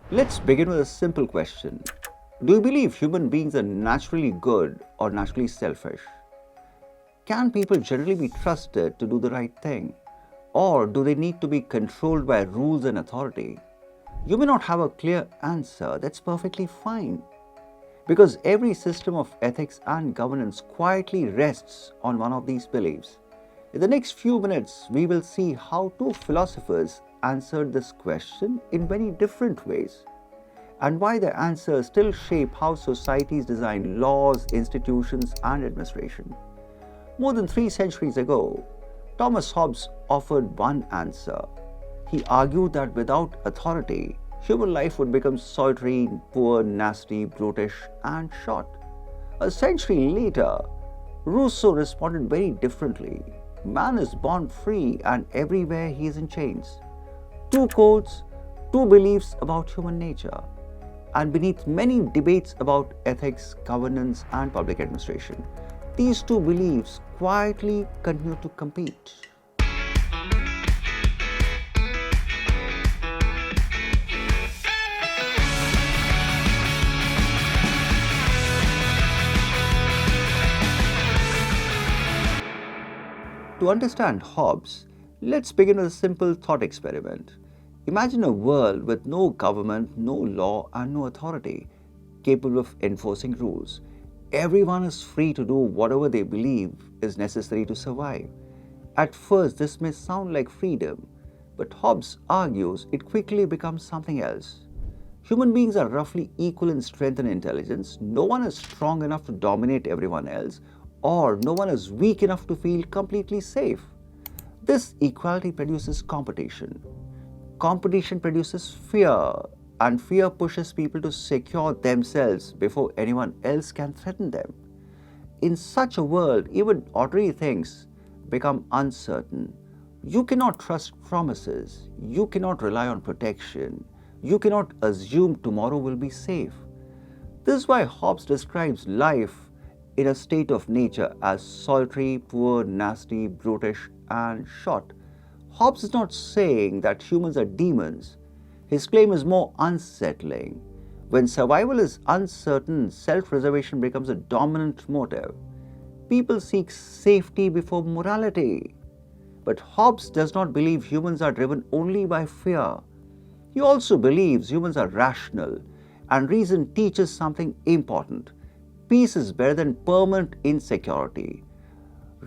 Let's begin with a simple question. Do you believe human beings are naturally good or naturally selfish? Can people generally be trusted to do the right thing? Or do they need to be controlled by rules and authority? You may not have a clear answer, that's perfectly fine. Because every system of ethics and governance quietly rests on one of these beliefs. In the next few minutes, we will see how two philosophers answered this question in many different ways, and why their answers still shape how societies design laws, institutions, and administration. More than 3 centuries ago, Thomas Hobbes offered one answer. He argued that without authority, human life would become solitary, poor, nasty, brutish, and short. A century later, Rousseau responded very differently. Man is born free, and everywhere he is in chains. Two codes, two beliefs about human nature, and beneath many debates about ethics, governance, and public administration, these two beliefs quietly continue to compete. To understand Hobbes, let's begin with a simple thought experiment. Imagine a world with no government, no law, and no authority capable of enforcing rules. Everyone is free to do whatever they believe is necessary to survive. At first, this may sound like freedom, but Hobbes argues it quickly becomes something else. Human beings are roughly equal in strength and intelligence. No one is strong enough to dominate everyone else, or no one is weak enough to feel completely safe. This equality produces competition. Competition produces fear, and fear pushes people to secure themselves before anyone else can threaten them. In such a world, even ordinary things become uncertain. You cannot trust promises, you cannot rely on protection, you cannot assume tomorrow will be safe. This is why Hobbes describes life in a state of nature as solitary, poor, nasty, brutish, and short. Hobbes is not saying that humans are demons. His claim is more unsettling. When survival is uncertain, self-preservation becomes a dominant motive. People seek safety before morality. But Hobbes does not believe humans are driven only by fear. He also believes humans are rational, and reason teaches something important. Peace is better than permanent insecurity.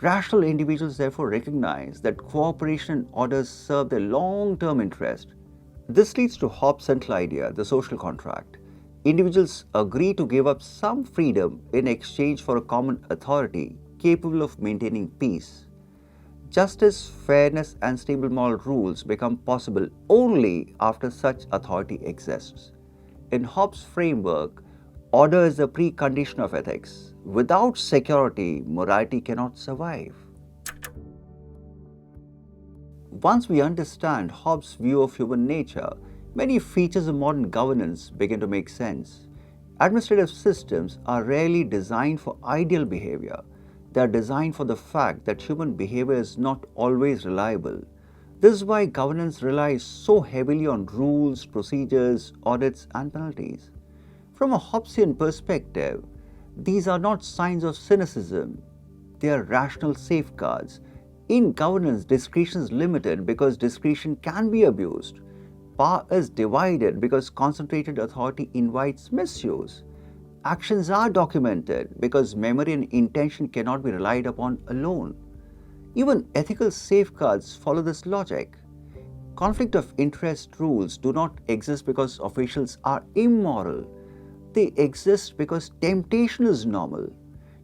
Rational individuals therefore recognize that cooperation and order serve their long-term interest. This leads to Hobbes' central idea, the social contract. Individuals agree to give up some freedom in exchange for a common authority capable of maintaining peace. Justice, fairness, and stable moral rules become possible only after such authority exists. In Hobbes' framework, order is the precondition of ethics. Without security, morality cannot survive. Once we understand Hobbes' view of human nature, many features of modern governance begin to make sense. Administrative systems are rarely designed for ideal behavior. They are designed for the fact that human behavior is not always reliable. This is why governance relies so heavily on rules, procedures, audits, and penalties. From a Hobbesian perspective, these are not signs of cynicism, they are rational safeguards. In governance, discretion is limited because discretion can be abused. Power is divided because concentrated authority invites misuse. Actions are documented because memory and intention cannot be relied upon alone. Even ethical safeguards follow this logic. Conflict of interest rules do not exist because officials are immoral. They exist because temptation is normal.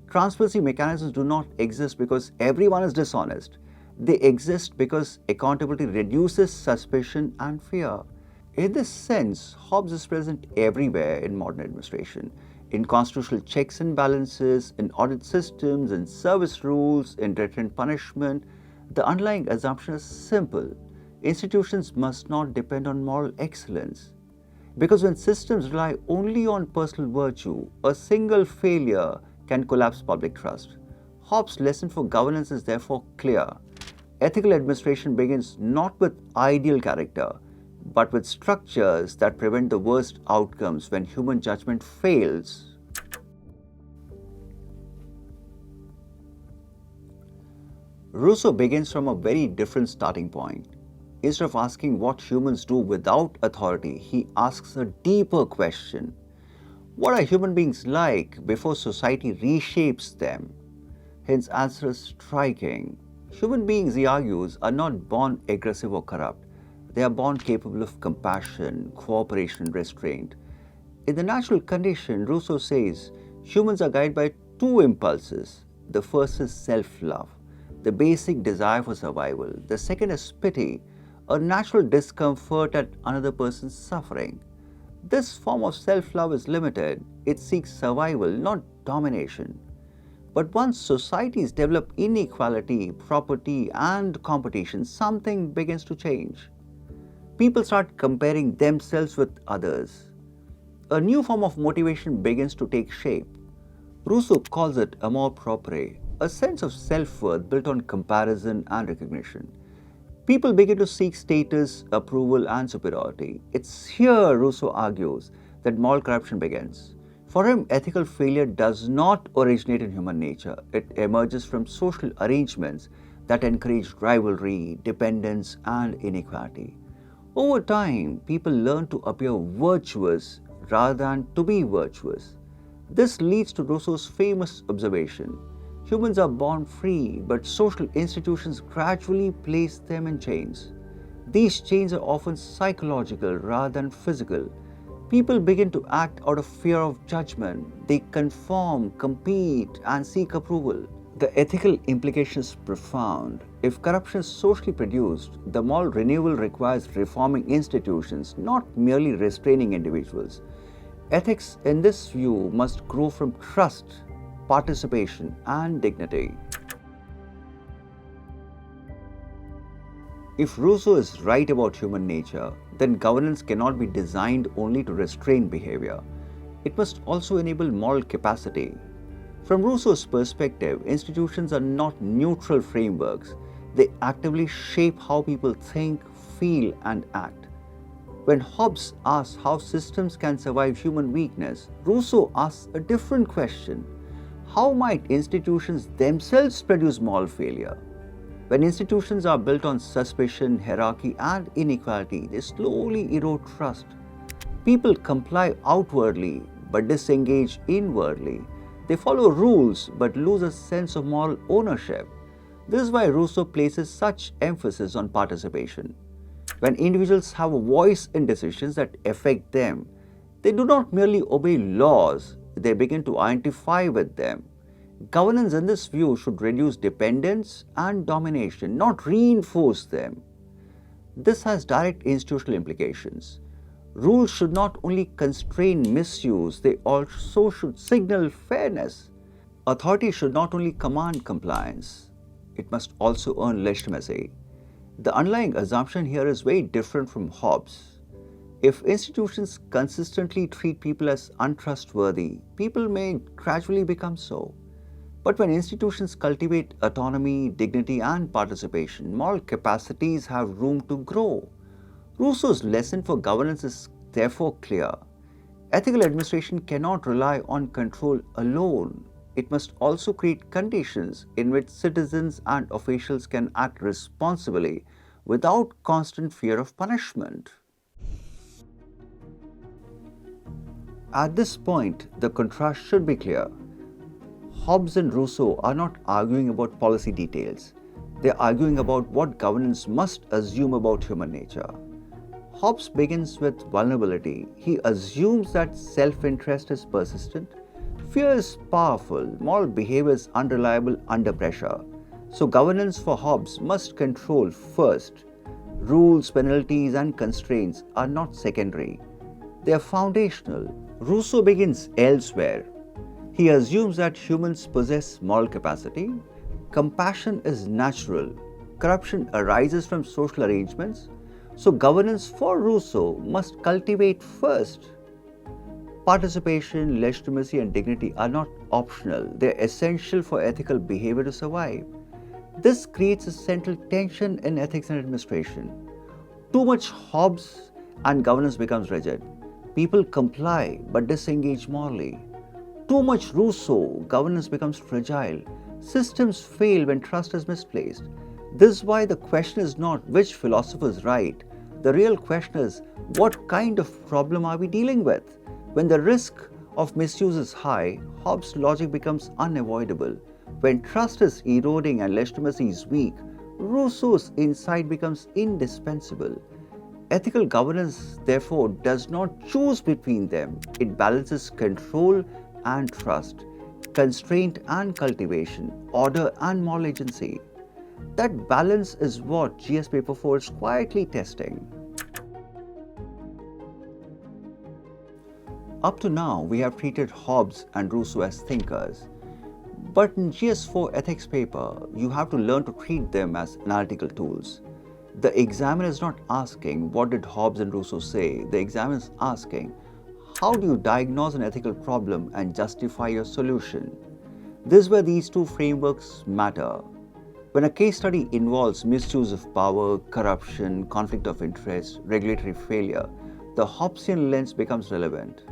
Transparency mechanisms do not exist because everyone is dishonest. They exist because accountability reduces suspicion and fear. In this sense, Hobbes is present everywhere in modern administration, in constitutional checks and balances, in audit systems, in service rules, in deterrent punishment. The underlying assumption is simple. Institutions must not depend on moral excellence. Because when systems rely only on personal virtue, a single failure can collapse public trust. Hobbes' lesson for governance is therefore clear. Ethical administration begins not with ideal character, but with structures that prevent the worst outcomes when human judgment fails. Rousseau begins from a very different starting point. Instead of asking what humans do without authority, he asks a deeper question. What are human beings like before society reshapes them? His answer is striking. Human beings, he argues, are not born aggressive or corrupt. They are born capable of compassion, cooperation, and restraint. In the natural condition, Rousseau says, humans are guided by two impulses. The first is self-love, the basic desire for survival. The second is pity, a natural discomfort at another person's suffering. This form of self-love is limited. It seeks survival, not domination. But once societies develop inequality, property, and competition, something begins to change. People start comparing themselves with others. A new form of motivation begins to take shape. Rousseau calls it amour propre, a sense of self-worth built on comparison and recognition. People begin to seek status, approval, and superiority. It's here, Rousseau argues, that moral corruption begins. For him, ethical failure does not originate in human nature. It emerges from social arrangements that encourage rivalry, dependence, and inequality. Over time, people learn to appear virtuous rather than to be virtuous. This leads to Rousseau's famous observation. Humans are born free, but social institutions gradually place them in chains. These chains are often psychological rather than physical. People begin to act out of fear of judgment. They conform, compete, and seek approval. The ethical implication is profound. If corruption is socially produced, the moral renewal requires reforming institutions, not merely restraining individuals. Ethics, in this view, must grow from trust, participation, and dignity. If Rousseau is right about human nature, then governance cannot be designed only to restrain behavior. It must also enable moral capacity. From Rousseau's perspective, institutions are not neutral frameworks. They actively shape how people think, feel, and act. When Hobbes asks how systems can survive human weakness, Rousseau asks a different question. How might institutions themselves produce moral failure? When institutions are built on suspicion, hierarchy, and inequality, they slowly erode trust. People comply outwardly but disengage inwardly. They follow rules but lose a sense of moral ownership. This is why Rousseau places such emphasis on participation. When individuals have a voice in decisions that affect them, they do not merely obey laws, they begin to identify with them. Governance in this view should reduce dependence and domination, not reinforce them. This has direct institutional implications. Rules should not only constrain misuse, they also should signal fairness. Authority should not only command compliance, it must also earn legitimacy. The underlying assumption here is very different from Hobbes. If institutions consistently treat people as untrustworthy, people may gradually become so. But when institutions cultivate autonomy, dignity, and participation, moral capacities have room to grow. Rousseau's lesson for governance is therefore clear. Ethical administration cannot rely on control alone. It must also create conditions in which citizens and officials can act responsibly without constant fear of punishment. At this point, the contrast should be clear. Hobbes and Rousseau are not arguing about policy details. They are arguing about what governance must assume about human nature. Hobbes begins with vulnerability. He assumes that self-interest is persistent, fear is powerful, moral behavior is unreliable under pressure. So governance for Hobbes must control first. Rules, penalties, and constraints are not secondary. They are foundational. Rousseau begins elsewhere. He assumes that humans possess moral capacity. Compassion is natural. Corruption arises from social arrangements. So governance for Rousseau must cultivate first. Participation, legitimacy, and dignity are not optional. They are essential for ethical behavior to survive. This creates a central tension in ethics and administration. Too much Hobbes and governance becomes rigid. People comply but disengage morally. Too much Rousseau, governance becomes fragile. Systems fail when trust is misplaced. This is why the question is not which philosopher is right. The real question is what kind of problem are we dealing with? When the risk of misuse is high, Hobbes' logic becomes unavoidable. When trust is eroding and legitimacy is weak, Rousseau's insight becomes indispensable. Ethical governance, therefore, does not choose between them. It balances control and trust, constraint and cultivation, order and moral agency. That balance is what GS Paper 4 is quietly testing. Up to now, we have treated Hobbes and Rousseau as thinkers. But in GS4 ethics paper, you have to learn to treat them as analytical tools. The examiner is not asking what did Hobbes and Rousseau say. The examiner is asking how do you diagnose an ethical problem and justify your solution. This is where these two frameworks matter. When a case study involves misuse of power, corruption, conflict of interest, regulatory failure, the Hobbesian lens becomes relevant.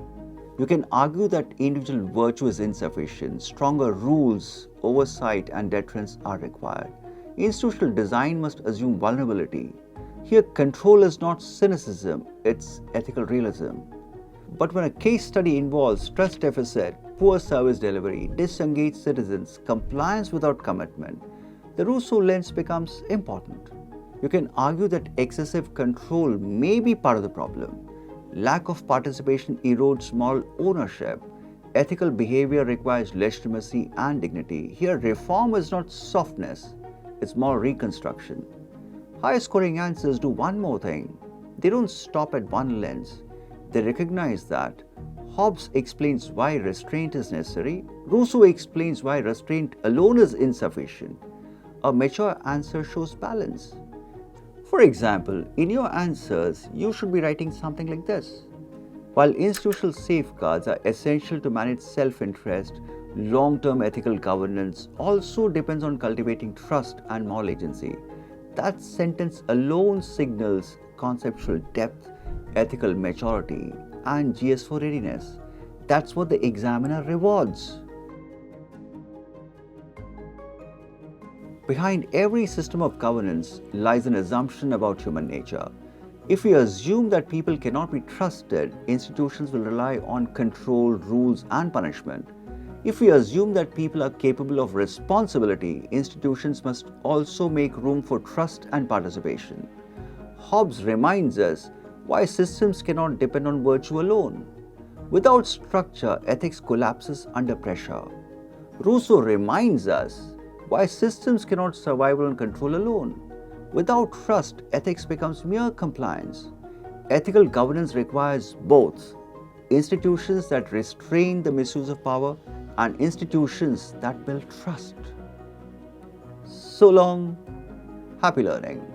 You can argue that individual virtue is insufficient. Stronger rules, oversight, and deterrence are required. Institutional design must assume vulnerability. Here, control is not cynicism, it's ethical realism. But when a case study involves trust deficit, poor service delivery, disengaged citizens, compliance without commitment, the Rousseau lens becomes important. You can argue that excessive control may be part of the problem. Lack of participation erodes moral ownership. Ethical behavior requires legitimacy and dignity. Here, reform is not softness, it's moral reconstruction. High scoring answers do one more thing. They don't stop at one lens. They recognize that Hobbes explains why restraint is necessary. Rousseau explains why restraint alone is insufficient. A mature answer shows balance. For example, in your answers, you should be writing something like this. While institutional safeguards are essential to manage self-interest, long-term ethical governance also depends on cultivating trust and moral agency. That sentence alone signals conceptual depth, ethical maturity, and GS4 readiness. That's what the examiner rewards. Behind every system of governance lies an assumption about human nature. If we assume that people cannot be trusted, institutions will rely on control, rules, and punishment. If we assume that people are capable of responsibility, institutions must also make room for trust and participation. Hobbes reminds us why systems cannot depend on virtue alone. Without structure, ethics collapses under pressure. Rousseau reminds us why systems cannot survive on control alone. Without trust, ethics becomes mere compliance. Ethical governance requires both institutions that restrain the misuse of power and institutions that build trust. So long, happy learning.